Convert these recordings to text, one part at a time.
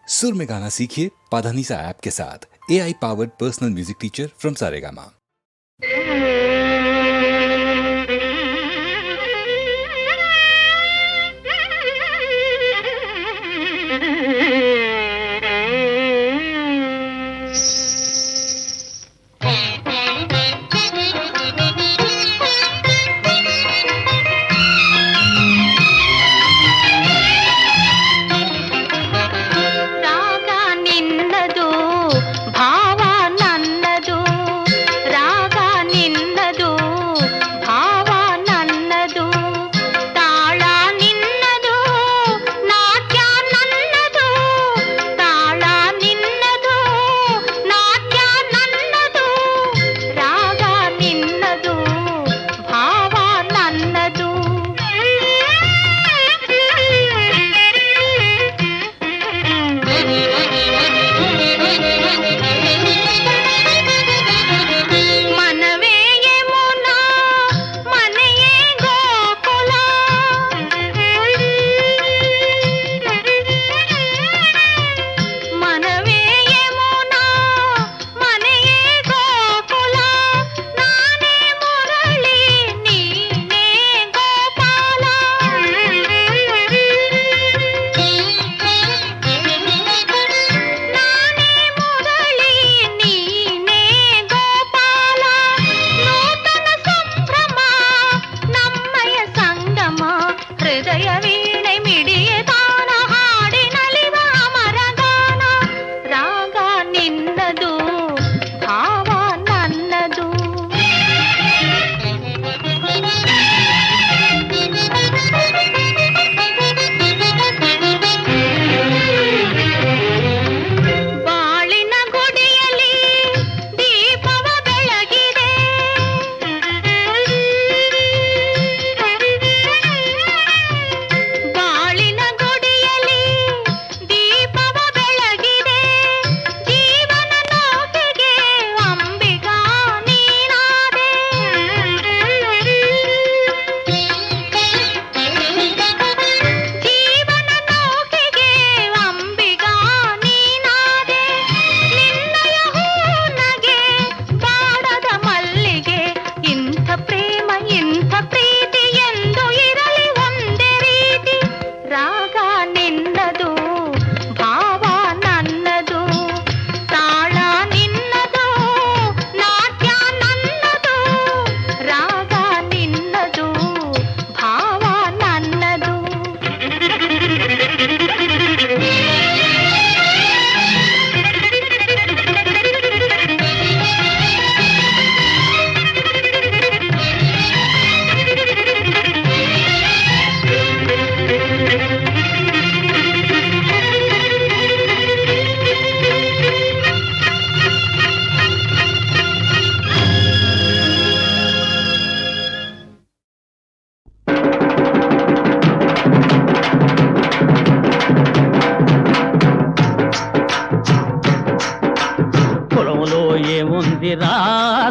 सुर में गाना सीखिए पाधानीसा ऐप के साथ। AI powered personal music teacher from Saregama.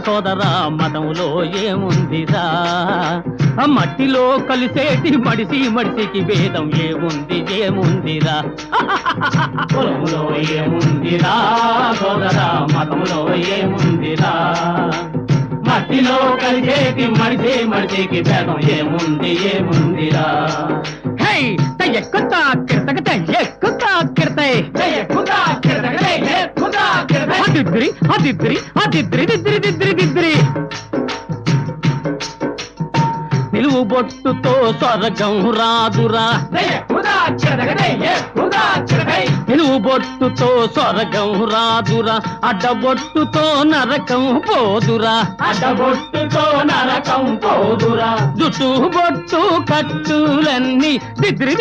సోదరా మతములో ఏముందిరా మట్టిలో కలిసేటి మడిసికి భేదం ఏముందిరా పొలంలో ఏముందిరా సోదరా మతములో ఏముందిరా మట్టిలో కలిసేటి మడిసికి భేదం ఏముందిరా హై ఎక్కుతా కిర్తగత ఎక్కుతా కిర్తై ఎక్కుతా కిర్తగత ఎక్కుతా కిర్తై అదిద్రి నిలువు బొట్టుతో స్వర్గం రాదురా నిలువు బొట్టుతో స్వర్గం రాదురా అడ్డబొట్టుతో నరకం పోదురా జుట్టు బొట్టు కట్టులన్నీ దిద్రి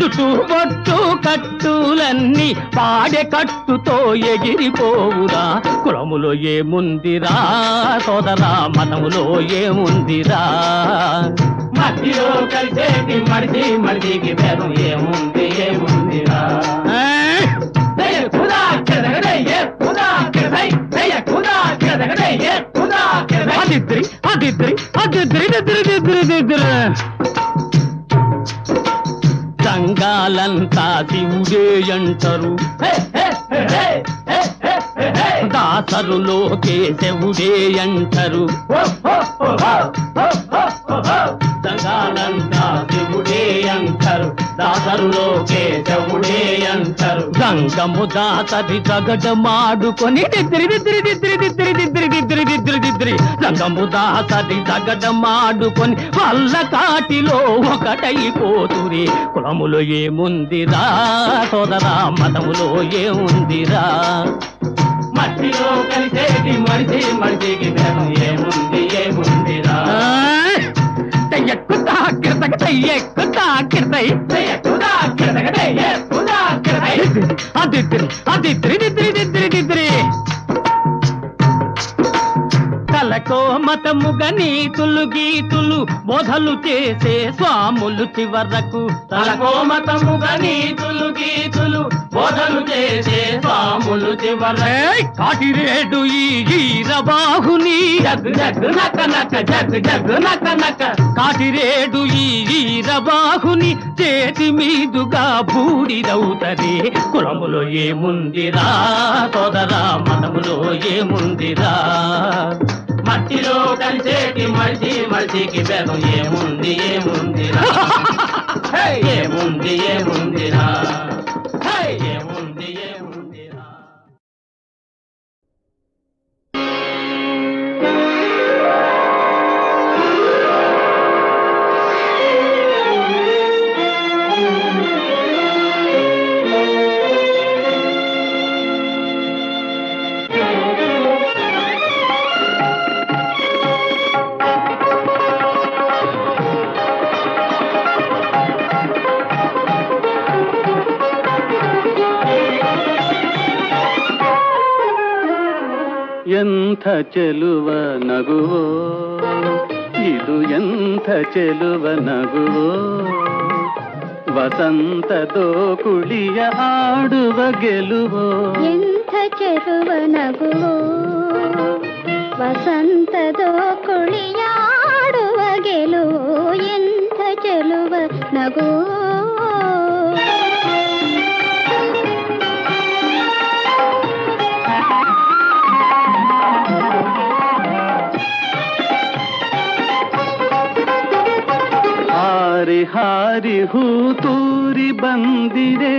జుట్టు బొట్టు కట్టులన్నీ పాడె కట్టుతో ఎగిరిపోవురా కులములో ఏముందిరా సోదరా మతములో ఏముందిరా మట్టిలో కలిసేటి మడిసికి భేదం ఏముందిరా సంగాల సంఘాలంతా శివుడే అంటారు దాసరులో కేశవుడే అంటారు సంఘాలంతా శివుడే అంటారు దాసరులో కేశవుడే అంటారు గంగము దాసరి జగడమాడుకొని గంగము దాసరి జగడమాడుకొని వల్ల కాటిలో ఒకటైపోతురి కులములో ఏముందిరా సోదరా మతములో ఏముందిరా మట్టిలో కలిసేది మడిచి మడిచికి ఏముంది ఏముందిరా ఎక్కుతా కిరతకై ఎక్కుతా కిరతై ఎక్కుతా కిరతకై ఎక్కుతా కిరతై అది తిరిగి తలకో మతముగా నీతులు గీతులు బోధలు చేసే స్వాములు చివరకు తలకో మతముగా నీతులు గీతులు బోధలు చేసే స్వాములు చివరకు కాటిరేడు ఈ ఈరబాహుని జగ్ జగ్ నక నక జగ్ జగ్ నక నక కాటిరేడు ఈ ఈరబాహుని చేతి మీదుగా బూడిదవుతది కులములో ఏముందిరా సోదరా మతములో ఏముందిరా మట్టిలో కలిసేటి మడిచి మడిచికి బెదం ఏముంది ఏముందిరా ఏముంది ఏముందిరా ఏముంది ఏముందిరా ಎಂಥ ಚೆಲುವ ನಗುವೋ ಇದು ಎಂಥ ಚೆಲುವ ನಗುವೋ ವಸಂತದೋ ಕುಳಿಯ ಆಡುವ ಗೆಲುವೋ ಎಂಥ ಚೆಲುವ ನಗುವೋ ವಸಂತದೋ ಕುಳಿಯ ಆಡುವ ಗೆಲುವೋ ಎಂಥ ಚೆಲುವ ನಗುವೋ ಹಾರಿ ಹಾರಿ ಹೂ ತೂರಿ ಬಂದಿದೆ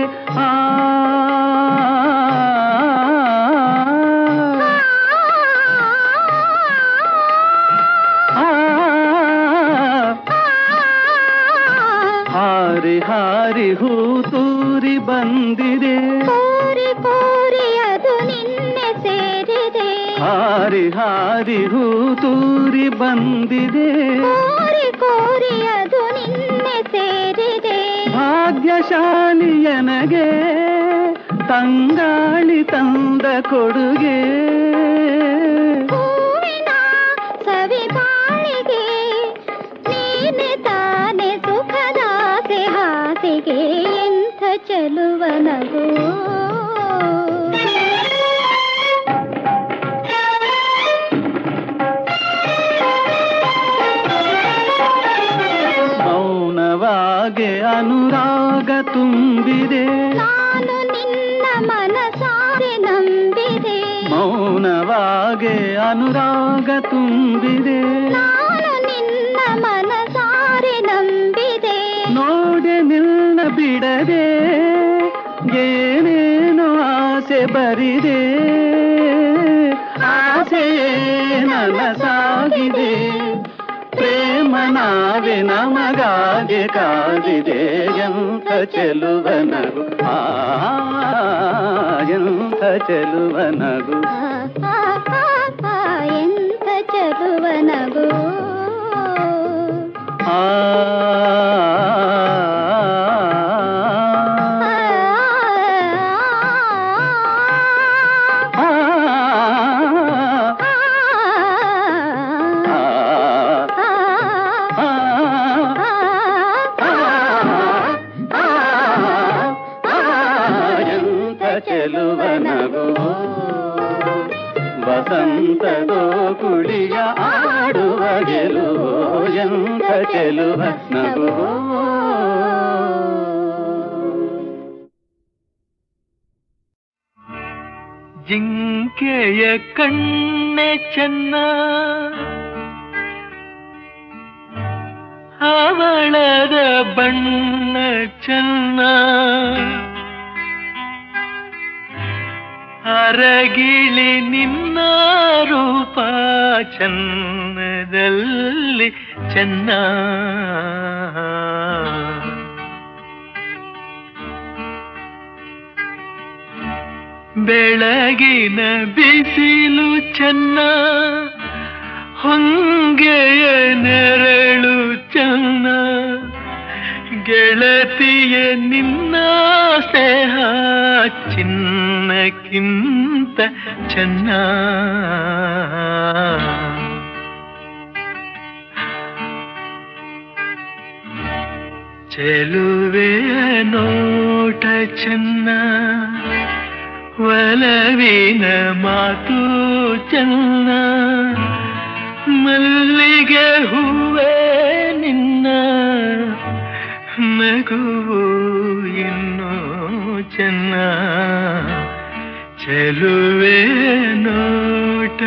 ಹಾರಿ ಹಾರಿ ಹೂ ತೂರಿ ಬಂದಿದೆ ಕೋರಿ ಕೋರಿ ಅದು ನಿನ್ನೆ ಸೇರಿದೆ ಹಾರಿ ಹಾರಿ ಹೂ ತೂರಿ ಬಂದಿದೆ ಕೋರಿ ಕೋರಿ ಅದು ನಿನ್ನೆ ಸೇರಿದೆ ಭಾಗ್ಯಶಾಲಿಯನಗೆ ತಂಗಾಳಿ ತಂದ ಕೊಡುಗೆ ಹೂವಿನ ಸವಿ ಬಾಳಿಗೆ ನೀನೆ ತಾನೆ ಸುಖದಾಸೆ ಹಾಸಿಗೆ ಎಂಥ ಚೆಲುವ ನಗು ಮೌನವಾಗಿ ಅನುರಾಗ ತುಂಬಿದೆ ನಾನು ನಿನ್ನ ಮನಸಾರೆ ನಂಬಿದೆ ಮೌನವಾಗಿ ಅನುರಾಗ ತುಂಬಿದೆ ನಾನು ನಿನ್ನ ಮನಸಾರೆ ನಂಬಿದೆ ನೋಡೆ ನಿನ್ನ ಬಿಡದೆ ಏನೇನು ಆಸೆ ಬರಿದೆ ಆಸೆಯೇ ನನಸಾಗಿದೆ ಪ್ರೇಮ ನಾವೆ ನಮಗಾಗೆ ಕಾದಿದೆ ಎಂಥ ಚೆಲುವ ನಗು ಎಂಥ ಚೆಲುವ ನಗು ಎಂಥ ಚೆಲುವ ನಗು ಚೆಲುವ ನಗು ವಸಂತದೋ ಕುಳಿಯ ಆಡುವ ಗೆಲುವೋ ಎಂಥ ಚೆಲುವ ನಗು ಜಿಂಕೆಯ ಕಣ್ಣೆ ಚೆನ್ನ, ಅವಳದ ಬಣ್ಣ ಚೆನ್ನ, ಅರಗಿಳಿ ನಿನ್ನ ರೂಪ ಚನ್ನದಲ್ಲಿ ಚೆನ್ನ. ಬೆಳಗಿನ ಬಿಸಿಲು ಚೆನ್ನ, ಹೊಂಗೆಯ ನೆರಳು ಚೆನ್ನ, ಗೆಳತಿಯ ನಿನ್ನ ಸ್ನೇಹ ಚಿನ್ನಕ್ಕಿಂತ ಚೆನ್ನ. ಚೆಲುವೆಯ ನೋಟ ಚೆನ್ನ, ಒಲವಿನ ಮಾತು ಚೆನ್ನ, ಮಲ್ಲಿಗೆ ಹೂವೇ ನಿನ್ನ ನಗುವು ಇನ್ನೂ ಚೆನ್ನ. ಚೆಲುವೆ ನೋಟ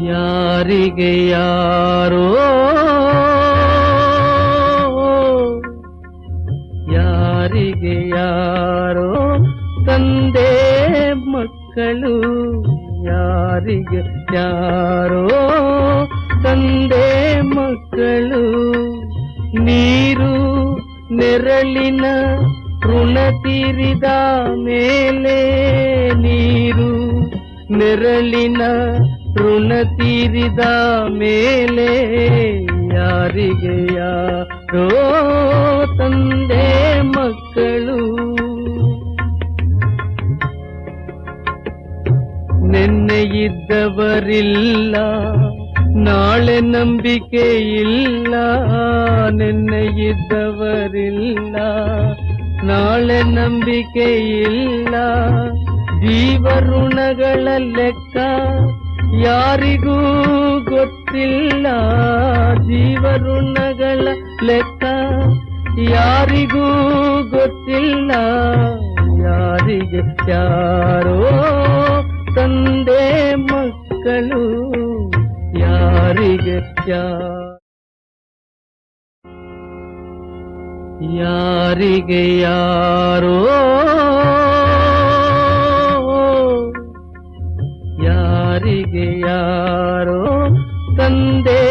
ಯಾರಿಗೆ ಯಾರೋ ಯಾರಿಗೆ ಯಾರೋ ತಂದೆ ಮಕ್ಕಳು, ಯಾರಿಗೆ ಯಾರೋ ತಂದೆ ಮಕ್ಕಳು. ನೀರು ನೆರಳಿನ ಋಣ ತೀರಿದ ಮೇಲೆ, ನೀರು ನೆರಳಿನ ಋಣ ತೀರಿದ ಮೇಲೆ, ಯಾರಿಗೆ ಯಾರೋ ತಂದೆ ಮಕ್ಕಳು. ನೆನ್ನೆ ಇದ್ದವರಿಲ್ಲ, ನಾಳೆ ನಂಬಿಕೆ ಇಲ್ಲ. ನೆನ್ನೆ ಇದ್ದವರಿಲ್ಲ, ನಾಳೆ ನಂಬಿಕೆ ಇಲ್ಲ. ಜೀವಋಣಗಳ ಲೆಕ್ಕ ಯಾರಿಗೂ ಗೊತ್ತಿಲ್ಲ. ಜೀವಋಣಗಳ ಲೆಕ್ಕ ಯಾರಿಗೂ ಗೊತ್ತಿಲ್ಲ. ಯಾರಿಗೆ ಯಾರೋ ತಂದೆ ಮಕ್ಕಳು, ಯಾರಿಗೆ ಯಾರಿಗೆ ಯಾರೋ ಯಾರಿಗೆ ಯಾರೋ ತಂದೆ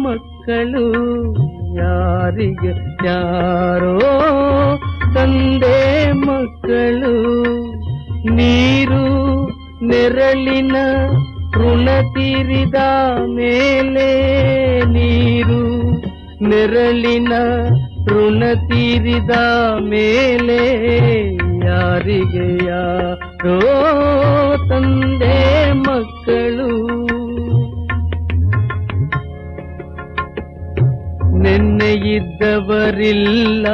ಮಕ್ಕಳು, ಯಾರಿಗೆ ಯಾರೋ ತಂದೆ ಮಕ್ಕಳು. ನೀರು ನೆರಳಿನ ಋಣ ತೀರಿದ ಮೇಲೆ, ನೀರು ನೆರಳಿನ ಋಣ ತೀರಿದ ಮೇಲೆ, ಯಾರಿಗೆ ಯಾರೋ ತಂದೆ ಮಕ್ಕಳು. ನೆನ್ನೆ ಇದ್ದವರಿಲ್ಲ,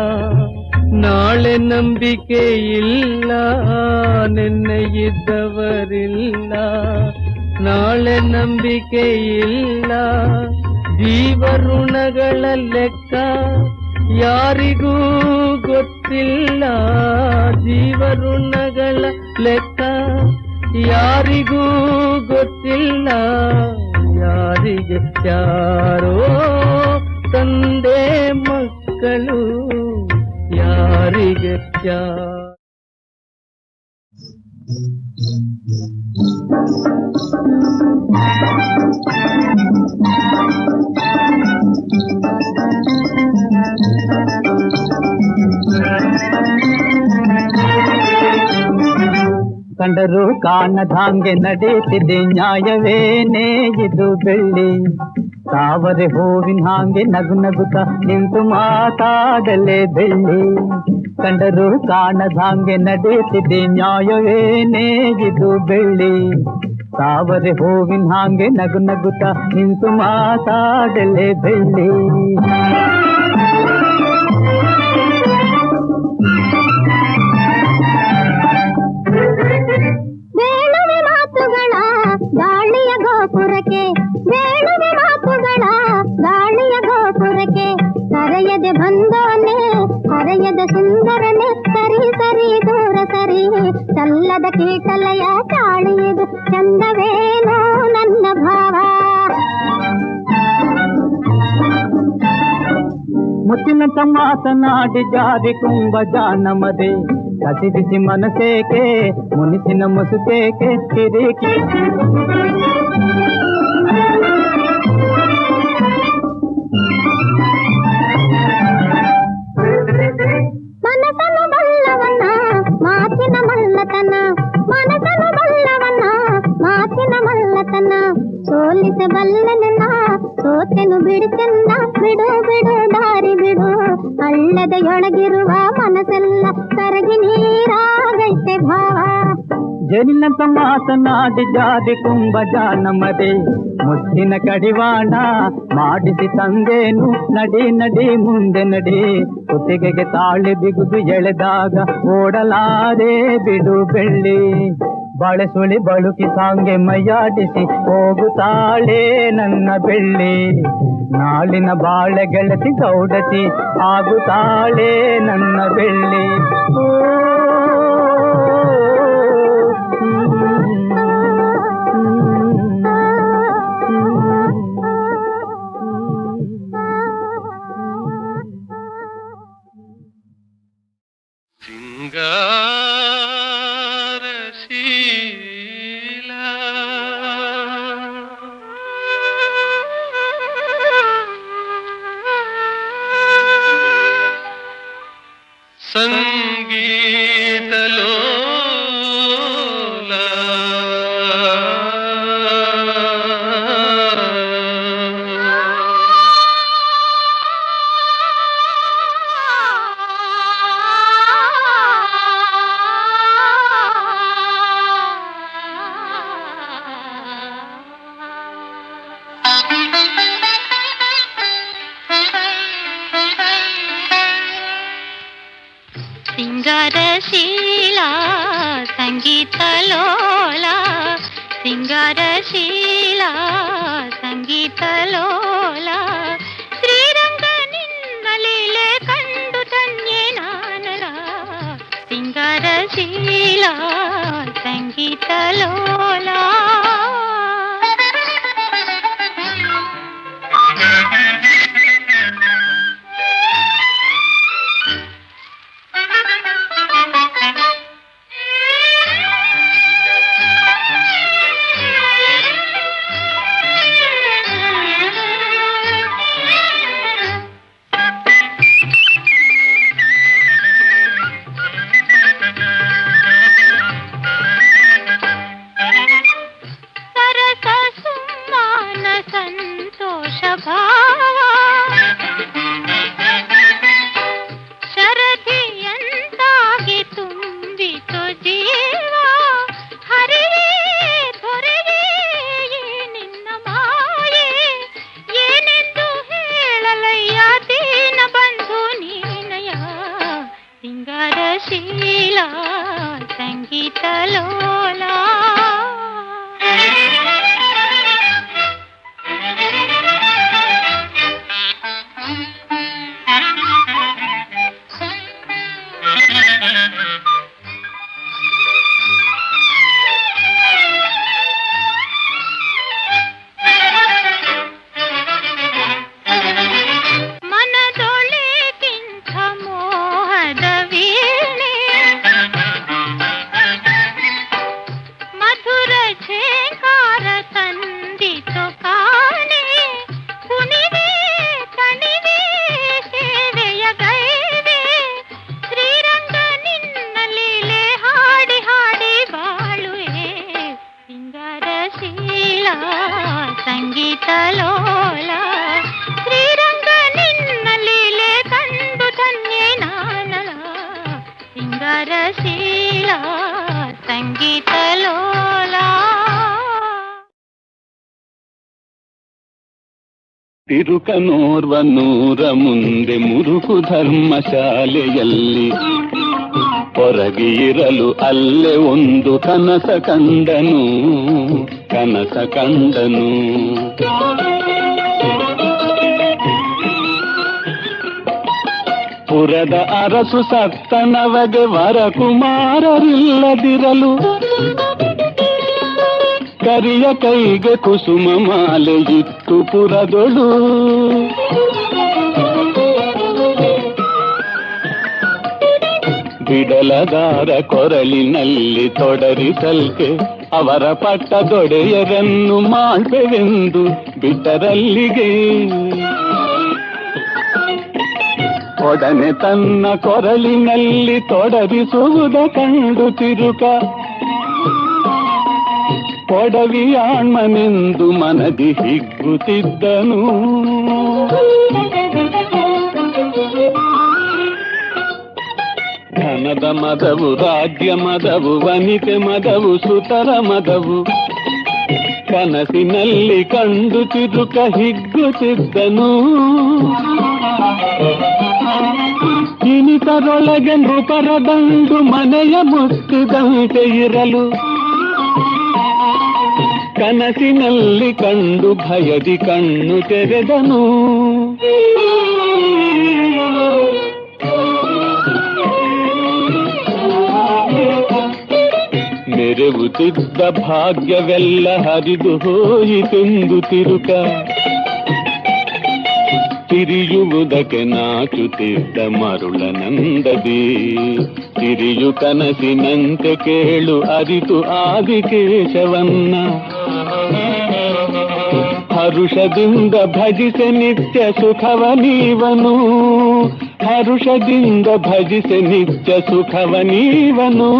ನಾಳೆ ನಂಬಿಕೆ ಇಲ್ಲ. ನೆನ್ನೆ ಇದ್ದವರಿಲ್ಲ, ನಾಳೆ ನಂಬಿಕೆ ಇಲ್ಲ. ಜೀವಋಣಗಳ ಲೆಕ್ಕ ಯಾರಿಗೂ ಗೊತ್ತಿಲ್ಲ. ಜೀವಋಣಗಳ ಲೆಕ್ಕ ಯಾರಿಗೂ ಗೊತ್ತಿಲ್ಲ. ಯಾರಿಗೆ ಯಾರೋ ತಂದೆ ಮಕ್ಕಳು, ಯಾರಿಗೆ ಕಂಡರೂ ಕಾಣದಾಂಗೆ ನಡೆಯುತ್ತಿದೆ ನ್ಯಾಯವೇನೇ ಇದು ಬೆಳ್ಳಿ. ತಾವರೆ ಹೂವಿನ ಹಾಂಗೆ ನಗು ನಗುತ್ತ ನಿಂತು ಮಾತಾಡಲೇ ಬೆಳ್ಳಿ. ಕಂಡರೂ ಕಾಣದಾಂಗೆ ನಡೆಯುತ್ತಿದೆ ನ್ಯಾಯವೇನೇ ಇದು ಬೆಳ್ಳಿ. ತಾವರೆ ಹೂವಿನ ಹಾಂಗೆ ನಗು ನಗುತ್ತ ನಿಂತು ಮಾತಾಡಲೇ ಬೆಳ್ಳಿ. ಬೇಡವೆ ಮಾತುಗಳ ಗಾಳಿ ಗಾಳಿ ಚಲ್ಲದ ಕೀಟಲಯ ಚಾಳಿದು ಚಂದವೇನೋ ನನ್ನ ಭಾವ. ಮುತ್ತಿನಂತ ಮಾತನಾಡಿ ಜಾರಿ ಕುಂಭ ಜಾನಮದೆ ಕಸಿ ಬಿಸಿ ಮನಸೇಕೆ ಮುನಿಸಿನ ಮುಸುಕೇಕೆ ಕಿರಿಕಿ. ಮನಸನು ಬಲ್ಲವನ ಮಾತಿನ ಮಲ್ಲತನ, ಮನಸನು ಬಲ್ಲವನ ಮಾತಿನ ಮಲ್ಲತನ, ಸೋಲಿಸಬಲ್ಲನ ಸೋತೆನು ಬಿಡುತ್ತನ್ನ, ಬಿಡು ಬಿಡು ದಾರಿ ಬಿಡು, ಹಳ್ಳದೆಯೊಳಗಿರುವ ಮನಸ್ಸೆಲ್ಲ ಕರಗಿ ನೀರಾಗೈತೆ ಭಾವ. ಜನಿನಂತ ಮಾತನಾಡಿ ಜಾರಿ ಕುಂಭ ಜಾನಮದೆ ಮುತ್ತಿನ ಕಡಿವಾಣ ಮಾಡಿಸಿ ತಂದೇನು, ನಡಿ ನಡಿ ಮುಂದೆ ನಡಿ, ಕುತ್ತಿಗೆಗೆ ತಾಳಿ ಬಿಗುದು ಎಳೆದಾಗ ಓಡಲಾರೆ ಬಿಡು ಬೆಳ್ಳಿ. ಬಾಳೆ ಸುಳಿ ಬಳುಕಿ ಸಾಂಗೆ ಮೈಯಾಡಿಸಿ ಹೋಗುತ್ತಾಳೆ ನನ್ನ ಬೆಳ್ಳಿ. ನಾಳಿನ ಬಾಳೆ ಗೆಳತಿ ಗೌಡತಿ ಆಗುತ್ತಾಳೆ ನನ್ನ ಬೆಳ್ಳಿ. ಸಿಂಗಾರಶೀಲ ಸಂಗೀತಲೋಲ ಸಿಂಗಾರಶೀಲ ಸಂಗೀತಲೋಲ, ಸಿಂಗಾರಶೀಲ ಸಂಗೀತಲೋಲ, ಶ್ರೀರಂಗ ನಿನ್ನ ಲೀಲೆ ಕಂಡು ಧನ್ಯೆ ನಾನರ, ಸಿಂಗಾರಶೀಲ ಸಂಗೀತಲೋಲ. ಸಂತೋಷ ಭಾವ ಶರಧಿಯಂತಾಗಿ ತುಂಬಿತು ಜೀವ, ಹರಿವೇ ತೊರೆವೇ ನಿನ್ನ ಮಾಯೆ, ಏನೆಂದು ಹೇಳಲಯ್ಯ ದೀನ ಬಂಧು ನೀನಯ, ಸಿಂಗಾರಶೀಲ ಸಂಗೀತಲೋಲ. ಸಂಗೀತಲೋಲ, ಶ್ರೀರಂಗ ನಿನ್ನ ಲೀಲೆ ಕಂಡು ಧನ್ಯೆ ನಾನಲ, ಸಿಂಗಾರಶೀಲ ಸಂಗೀತಲೋಲ. ತಿರುಕನೋರ್ವ ನೂರ ಮುಂದೆ ಮುರುಕು ಧರ್ಮಶಾಲೆಯಲ್ಲಿ ಹೊರಗೆ ಇರಲು ಅಲ್ಲೇ ಒಂದು ಕನಸ ಕಂಡನು, ಕನಸ ಕಂಡನು. ಪುರದ ಅರಸು ಸತ್ತನವಗೆ ವರಕುಮಾರರಿಲ್ಲದಿರಲು ಕರಿಯ ಕೈಗೆ ಕುಸುಮ ಮಾಲೆ ಇತ್ತು ಪುರದೊಳು. ಬಿಡಲದಾರ ಕೊರಳಿನಲ್ಲಿ ತೊಡರಿಸಲ್ಕೆ ಅವರ ಪಟ್ಟದೊಡೆಯರನ್ನು ಮಾಡ್ಬೆವೆಂದು ಬಿಟ್ಟರಲ್ಲಿಗೆ. ಒಡನೆ ತನ್ನ ಕೊರಳಿನಲ್ಲಿ ತೊಡರಿಸುವುದ ಕಂಡು ತಿರುಕ ಕೊಡವಿಯಾಣ್ಮನೆಂದು ಮನದಿ ಹಿಗ್ಗುತ್ತಿದ್ದನು. ಧನದ ಮದವು, ರಾಜ್ಯ ಮದವು, ವನಿತೆ ಮದವು, ಸುತರ ಮದವು ಕನಸಿನಲ್ಲಿ ಕಂಡು ತಿರುಕ ಹಿಗ್ಗುತ್ತಿದ್ದನು. ಇನಿತರೊಳಗೆ ನೃಪರ ದಂಡು ಮನೆಯ ಮುತ್ತಿದಂತೆ ಇರಲು ಕನಸಿನಲ್ಲಿ ಕಂಡು ಭಯದಿ ಕಣ್ಣು ತೆರೆದನು. ಮೆರೆವುತ್ತಿದ್ದ ಭಾಗ್ಯವೆಲ್ಲ ಹರಿದು ಹೋಯಿತೆಂದು ತಿರುಕ ತಿರಿಯುವುದಕ್ಕೆ ನಾಚುತ್ತಿದ್ದ ಮರುಳನಂದದಿ. ತಿರಿಯು ಕನಸಿನಂತೆ ಕೇಳು ಅರಿತು ಆದಿಕೇಶವನ್ನ ಹರುಷದಿಂದ ಭಜಿಸೆ ನಿತ್ಯ ಸುಖವ ನೀವನು. ಹರುಷದಿಂದ ಭಜಿಸೆ ನಿತ್ಯ ಸುಖವ ನೀವನು.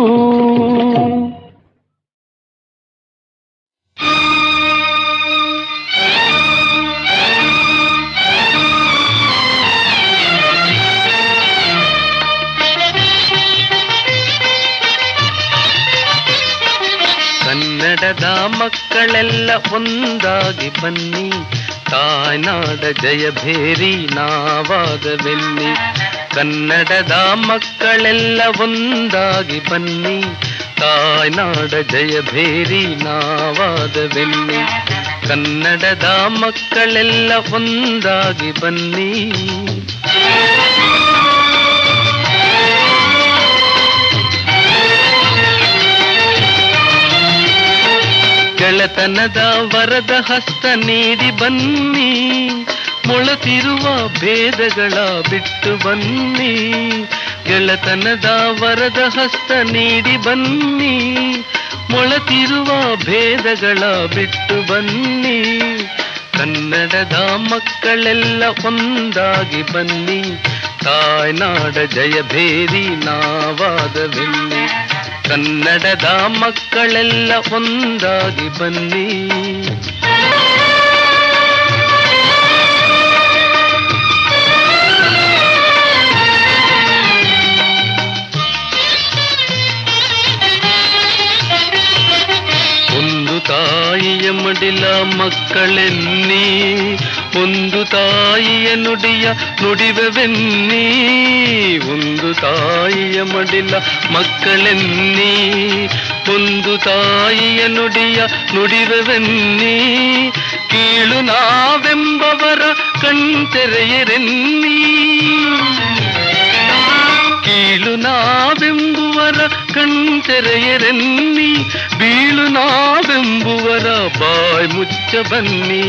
ಕನ್ನಡದ ಮಕ್ಕಳೆಲ್ಲ ಒಂದಾಗಿ ಬನ್ನಿ, ತಾಯ್ನಾಡ ಜಯಭೇರಿ ನಾವಾದವೆನ್ನಿ. ಕನ್ನಡದ ಮಕ್ಕಳೆಲ್ಲ ಒಂದಾಗಿ ಬನ್ನಿ, ತಾಯ್ನಾಡ ಜಯಭೇರಿ ನಾವಾದವೆನ್ನಿ. ಕನ್ನಡದ ಮಕ್ಕಳೆಲ್ಲ ಒಂದಾಗಿ ಬನ್ನಿ. ಗೆಳೆತನದ ವರದ ಹಸ್ತ ನೀಡಿ ಬನ್ನಿ, ಮೊಳತಿರುವ ಭೇದಗಳ ಬಿಟ್ಟು ಬನ್ನಿ. ಗೆಳೆತನದ ವರದ ಹಸ್ತ ನೀಡಿ ಬನ್ನಿ, ಮೊಳತಿರುವ ಭೇದಗಳ ಬಿಟ್ಟು ಬನ್ನಿ. ಕನ್ನಡದ ಮಕ್ಕಳೆಲ್ಲ ಒಂದಾಗಿ ಬನ್ನಿ, ತಾಯ್ನಾಡ ಜಯಭೇರಿ ನಾವಾದವೆನ್ನಿ. ಕನ್ನಡದ ಮಕ್ಕಳೆಲ್ಲ ಒಂದಾಗಿ ಬನ್ನಿ. ಒಂದು ತಾಯಿಯ ಮಡಿಲ ಮಕ್ಕಳೆನ್ನಿ, ಒಂದು ತಾಯಿಯ ನುಡಿಯ ನುಡಿವೆವೆನ್ನಿ. ಒಂದು ತಾಯಿಯ ಮಡಿಲ ಮಕ್ಕಳೆನ್ನಿ, ಒಂದು ತಾಯಿಯ ನುಡಿಯ ನುಡಿವೆವೆನ್ನಿ. ಕೀಳು ನಾವೆಂಬವರ ಕಣ್ತೆರೆಯರೆನ್ನಿ, ಕೀಳು ನಾವೆಂಬುವರ ಕಣ್ತೆರೆಯರೆನ್ನಿ. ಬೀಳು ನಾವೆಂಬುವರ ಬಾಯ್ ಮುಚ್ಚ ಬನ್ನಿ,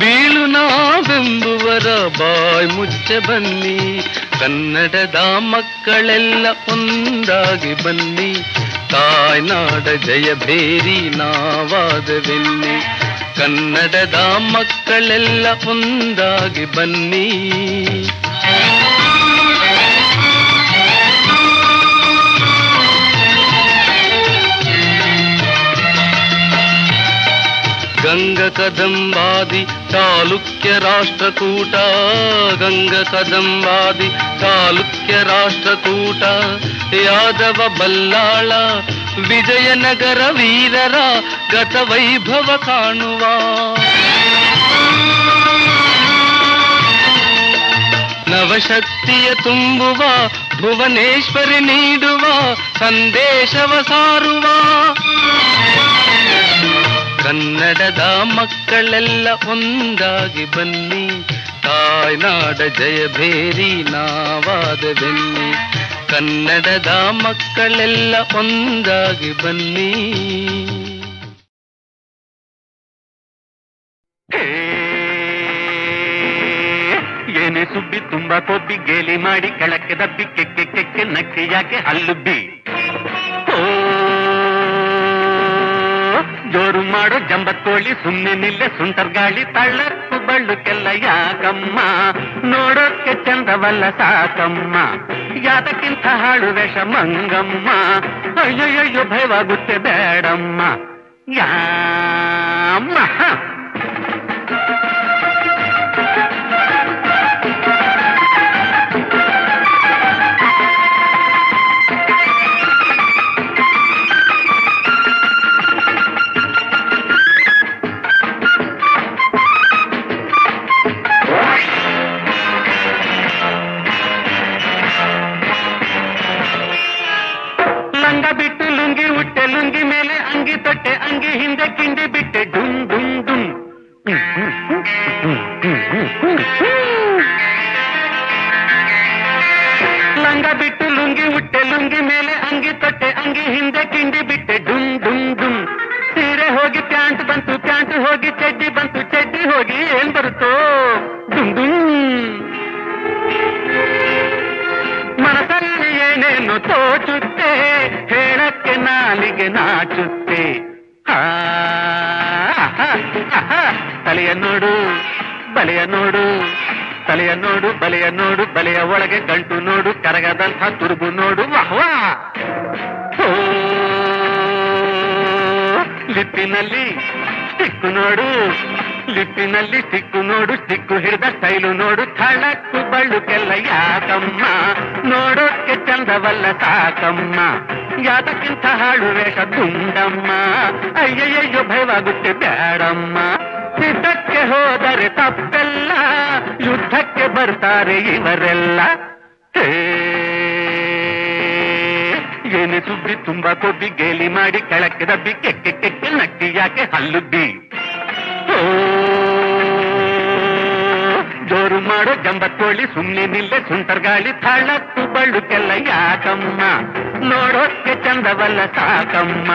ಬೀಳು ನಾವೆಂಬುವರ ಬಾಯ್ ಮುಚ್ಚ ಬನ್ನಿ. ಕನ್ನಡದ ಮಕ್ಕಳೆಲ್ಲ ಒಂದಾಗಿ ಬನ್ನಿ, ತಾಯ್ನಾಡ ಜಯಭೇರಿ ನಾವಾದವೆನ್ನಿ. ಕನ್ನಡದ ಮಕ್ಕಳೆಲ್ಲ ಒಂದಾಗಿ ಬನ್ನಿ. ಗಂಗ ಕದಂಬಾದಿ ಚಾಲುಕ್ಯ ರಾಷ್ಟ್ರಕೂಟ, ಗಂಗ ಕದಂಬಾದಿ ಚಾಲುಕ್ಯ ರಾಷ್ಟ್ರಕೂಟ. ಯಾದವ ಬಲ್ಲಾಳ ವಿಜಯನಗರ ವೀರರ ಗತ ವೈಭವ ಕಾಣುವ. ನವಶಕ್ತಿಯ ತುಂಬುವ ಭುವನೇಶ್ವರಿ ನೀಡುವ ಸಂದೇಶವ ಸಾರುವ. ಕನ್ನಡದ ಮಕ್ಕಳೆಲ್ಲ ಒಂದಾಗಿ ಬನ್ನಿ, ತಾಯ್ನಾಡ ಜಯಭೇರಿ ನಾವಾದ ಬೆನ್ನಿ, ಕನ್ನಡದ ಮಕ್ಕಳೆಲ್ಲ ಒಂದಾಗಿ ಬನ್ನಿ. ಏನೇ ಸುಬ್ಬಿ ತುಂಬಾ ಕೊಬ್ಬಿ ಗೇಲಿ ಮಾಡಿ ಕೆಳಕ್ಕೆ ದಬ್ಬಿ ಕೆಕ್ಕೆ ಕೆಕ್ಕೆ ನಕ್ಕಿ ಯಾಕೆ ಹಲ್ಲುಬ್ಬಿ. ಜೋರು ಮಾಡೋ ಜಂಬತ್ತೋಳಿ ಸುಮ್ಮನೆ ನಿಲ್ಲೆ ಸುಂಟರ್ಗಾಳಿ ತಳ್ಳಕ್ಕು ಬಳ್ಳುಕ್ಕೆಲ್ಲ ಯಾಕಮ್ಮ, ನೋಡೋಕ್ಕೆ ಚಂದವಲ್ಲ ಸಾಕಮ್ಮ, ಯಾತಕ್ಕಿಂತ ಹಾಳು ವೇಷ ಮಂಗಮ್ಮ, ಅಯ್ಯಯ್ಯೋ ಭಯವಾಗುತ್ತೆ ಬೇಡಮ್ಮ ಯಾಮ್ಮ. ಲಂಗ ಬಿಟ್ಟು ಲುಂಗಿ ಉಟ್ಟೆ, ಲುಂಗಿ ಮೇಲೆ ಅಂಗಿ ತೊಟ್ಟೆ, ಅಂಗಿ ಹಿಂದೆ ಕಿಂಡಿ ಬಿಟ್ಟೆ, ಡುಮ್ ಡುಮ್ ಡುಮ್. ಲಂಗ ಬಿಟ್ಟು ಲುಂಗಿ ಉಟ್ಟೆ, ಲುಂಗಿ ಮೇಲೆ ಅಂಗಿ ತೊಟ್ಟೆ, ಅಂಗಿ ಹಿಂದೆ ಕಿಂಡಿ ಬಿಟ್ಟೆ, ಡುಮ್ ಡುಮ್ ಡುಮ್. ಸೀರೆ ಹೋಗಿ ಪ್ಯಾಂಟ್ ಬಂತು, ಪ್ಯಾಂಟ್ ಹೋಗಿ ಚಡ್ಡಿ ಬಂತು, ಚಡ್ಡಿ ಹೋಗಿ ಏನ್ ಬರುತ್ತೋ ಡುಮ್ ಡುಮ್. ಮನಸ್ಸಲ್ಲಿ ಏನೇನು ತೋಚುತ್ತೆ, ಹೇಳಕ್ಕೆ ನಾಲಿಗೆ ನಾಚುತ್ತೆ. ತಲೆಯ ನೋಡು ಬಲೆಯ ನೋಡು, ತಲೆಯ ನೋಡು ಬಲೆಯ ನೋಡು, ಬಲೆಯ ಒಳಗೆ ಗಂಟು ನೋಡು, ಕರಗದಂಥ ತುರುಬು ನೋಡು. ವಾಹ್ವಾ. ಲಿಪ್ಪಿನಲ್ಲಿ ಸಿಕ್ಕು ನೋಡು, ಲಿಪ್ಪಿನಲ್ಲಿ ಸಿಕ್ಕು ನೋಡು, ಸಿಕ್ಕು ಹಿಡಿದ ಸ್ಟೈಲು ನೋಡು, ಥಳಕ್ಕು ಬಳ್ಳುಕೆಲ್ಲ ಯಾಕಮ್ಮ, ನೋಡೋಕ್ಕೆ ಚಂದವಲ್ಲ ಸಾಕಮ್ಮ, ಯಾತಕ್ಕಿಂತ ಹಾಳು ವೇಷ ದುಂಡಮ್ಮ, ಅಯ್ಯಯ್ಯೋ ಭಯವಾಗುತ್ತೆ ಬೇಡಮ್ಮ. ಯುದ್ಧಕ್ಕೆ ಹೋದರೆ ತಪ್ಪೆಲ್ಲ, ಯುದ್ಧಕ್ಕೆ ಬರ್ತಾರೆ ಇವರೆಲ್ಲ. ಏನೇ ಸುಬ್ಬಿ ತುಂಬಾ ಕೊಬ್ಬಿ ಗೇಲಿ ಮಾಡಿ ಕೆಳಕ್ಕೆ ದಬ್ಬಿ ಕೆಕ್ಕೆ ಕೆಕ್ಕೆ ನಕ್ಕಿ ಯಾಕೆ ಹಲ್ಲುಬ್ಬಿ. ಜೋರು ಮಾಡೋ ಜಂಬತ್ತೋಳಿ ಸುಮ್ಮನೆ ನಿಲ್ಲೆ ಸುಂಟರ್ಗಾಳಿ, ಥಳಕ್ಕು ಬಳ್ಳುಕೆಲ್ಲ ಯಾಕಮ್ಮ, ನೋಡೋಕ್ಕೆ ಚಂದವಲ್ಲ ಸಾಕಮ್ಮ.